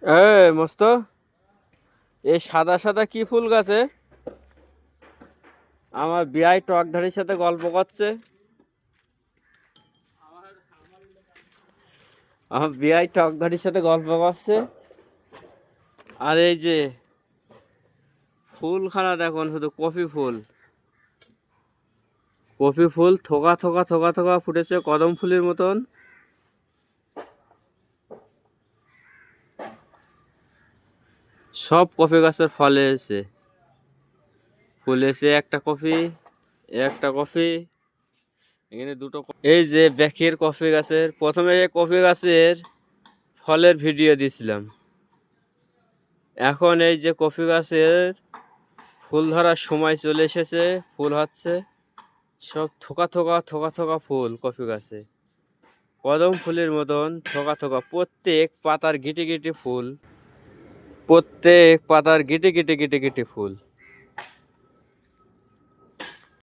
মস্ত এই সাদা সাদা কি ফুল গাছে? আমার বিয়াই টকধারির সাথে গল্প করছে। আমার বিয়াই টকধারির সাথে গল্প করছে। আর এই যে ফুলখানা দেখুন, শুধু কফি ফুল। কফি ফুল থোকা থোকা থোকা থোকা ফুটেছে কদম ফুলের মতন। সব কফি গাছের ফল এসেছে, ফুল এসে একটা কফি, একটা কফি, এখানে দুটো। এই যে ব্যাকের কফি গাছের, প্রথমে এই কফি গাছের ফলের ভিডিও দিয়েছিলাম। এখন এই যে কফি গাছের ফুল ধরার সময় চলে এসেছে, ফুল হচ্ছে। সব থোকা থোকা থোকা থোকা ফুল কফি গাছে, কদম ফুলের মতন থোকা থোকা। প্রত্যেক পাতার গিটে গিটে ফুল, প্রত্যেক পাতার গিটে গিটে গিটে গিটে ফুল।